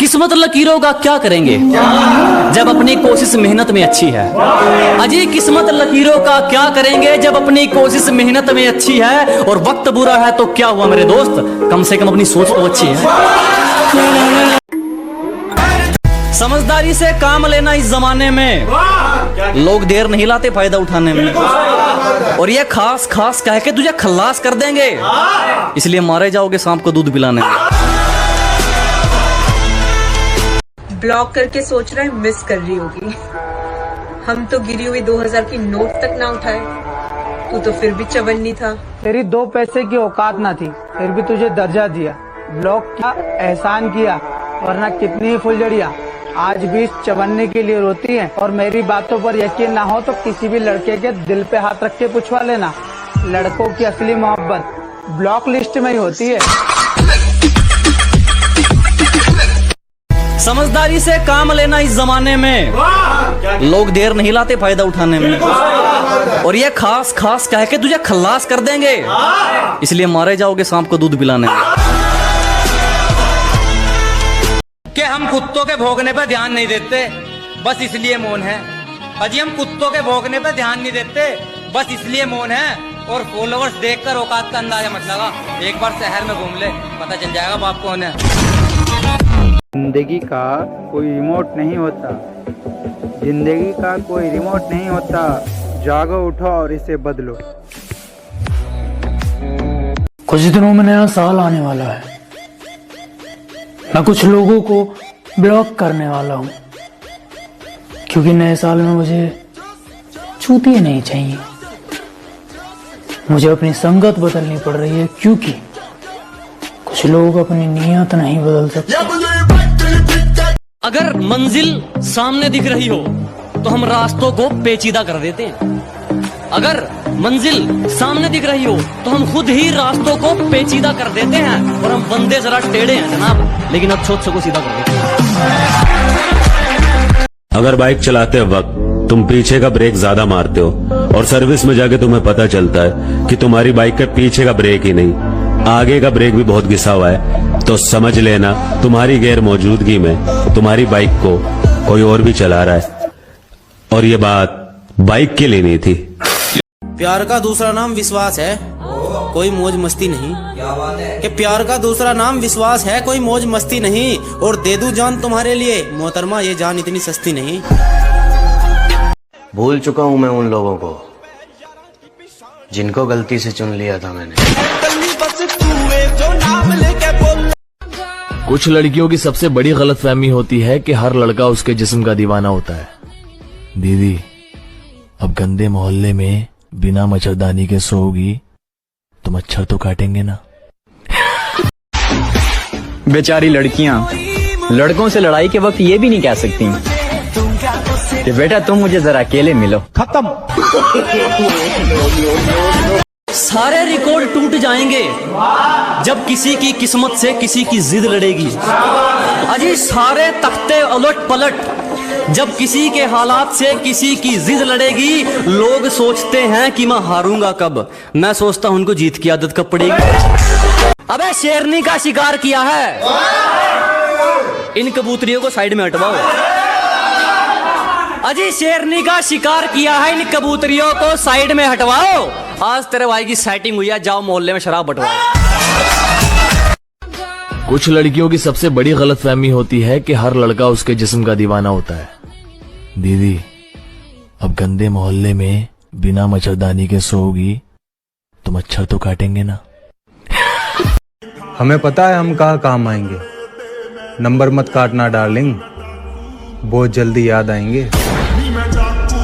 किस्मत लकीरों का क्या करेंगे जब अपनी कोशिश मेहनत में अच्छी है। अजी किस्मत लकीरों का क्या करेंगे जब अपनी कोशिश मेहनत में अच्छी है। और वक्त बुरा है तो क्या हुआ मेरे दोस्त, कम से कम अपनी सोच तो अच्छी है। समझदारी से काम लेना इस जमाने में, लोग देर नहीं लाते फायदा उठाने में। और ये खास खास कह के तुझे खल्लास कर देंगे, इसलिए मारे जाओगे सांप को दूध पिलाने में। ब्लॉक करके सोच रहा है मिस कर रही होगी। हम तो गिरी हुई 2000 की नोट तक ना उठाए, तू तो फिर भी चवन्नी था। तेरी 2 पैसे की औकात ना थी, फिर भी तुझे दर्जा दिया। ब्लॉक क्या एहसान किया, वरना कितनी फुलझड़ियाँ आज भी इस चवन्नी के लिए रोती हैं। और मेरी बातों पर यकीन ना हो तो किसी भी लड़के के दिल पे हाथ रख के पूछवा लेना, लड़कों की असली मोहब्बत ब्लॉक लिस्ट में ही होती है। समझदारी से काम लेना इस जमाने में, लोग देर नहीं लाते फायदा उठाने में। और ये खास खास कह के तुझे खल्लास कर देंगे, इसलिए मारे जाओगे सांप को दूध पिलाने में। कि हम कुत्तों के भौंकने पर ध्यान नहीं देते, बस इसलिए मौन है। अजी हम कुत्तों के भौंकने पर ध्यान नहीं देते, बस इसलिए मौन है। और फॉलोवर्स देखकर औकात का अंदाजा मत लगा, एक बार शहर में घूम ले, पता चल जाएगा बाप कौन है। जिंदगी का कोई रिमोट नहीं होता, जिंदगी का कोई रिमोट नहीं होता। जागो, उठो और इसे बदलो। कुछ दिनों में नया साल आने वाला है, मैं कुछ लोगों को ब्लॉक करने वाला हूं, क्योंकि नए साल में मुझे चूतिए नहीं चाहिए। मुझे अपनी संगत बदलनी पड़ रही है, क्योंकि कुछ लोग अपनी नीयत नहीं बदल सकते। अगर मंजिल सामने दिख रही हो तो हम रास्तों को पेचीदा कर देते हैं। अगर मंजिल सामने दिख रही हो तो हम खुद ही रास्तों को पेचीदा कर देते हैं। और हम बंदे जरा टेढ़े हैं जनाब, लेकिन अब सोच को सीधा कर देते हैं। अगर बाइक चलाते वक्त तुम पीछे का ब्रेक ज्यादा मारते हो और सर्विस में जाके तुम्हें पता चलता है कि तुम्हारी बाइक के पीछे का ब्रेक ही नहीं, आगे का ब्रेक भी बहुत घिसा हुआ है, तो समझ लेना तुम्हारी गैर मौजूदगी में तुम्हारी बाइक को कोई और भी चला रहा है। और ये बात बाइक के लिए नहीं थी। प्यार का दूसरा नाम विश्वास है, कोई मौज मस्ती नहीं। क्या बात है कि प्यार का दूसरा नाम विश्वास है, कोई मौज मस्ती नहीं। और दे दूं जान तुम्हारे लिए मोहतरमा, ये जान इतनी सस्ती नहीं। भूल चुका हूं मैं उन लोगों को जिनको गलती से चुन लिया था मैंने। कुछ लड़कियों की सबसे बड़ी गलतफहमी होती है कि हर लड़का उसके जिस्म का दीवाना होता है। दीदी, अब गंदे मोहल्ले में बिना मच्छरदानी के सोओगी तो मच्छर तो काटेंगे ना। बेचारी लड़कियां लड़कों से लड़ाई के वक्त ये भी नहीं कह सकती कि बेटा तुम मुझे जरा अकेले मिलो। खत्म। सारे रिकॉर्ड टूट जाएंगे जब किसी की किस्मत से किसी की जिद लड़ेगी। अजी सारे तख्ते उलट पलट जब किसी के हालात से किसी की जिद लड़ेगी। लोग सोचते हैं कि मैं हारूंगा कब, मैं सोचता हूं उनको जीत की आदत कब पड़ेगी। अबे शेरनी का शिकार किया है, इन कबूतरियों को साइड में हटवाओ। अजी शेरनी का शिकार किया है, इन कबूतरियों को साइड में हटवाओ। आज तेरे भाई की सेटिंग हुई है, जाओ मोहल्ले में शराब बंटवाओ। कुछ लड़कियों की सबसे बड़ी गलतफहमी होती है कि हर लड़का उसके जिस्म का दीवाना होता है। दीदी, अब गंदे मोहल्ले में बिना मच्छरदानी के सोओगी तो मच्छर तो काटेंगे ना। हमें पता है हम कहाँ काम आएंगे। नंबर मत काटना डार्लिंग, बहुत जल्दी याद आएंगे।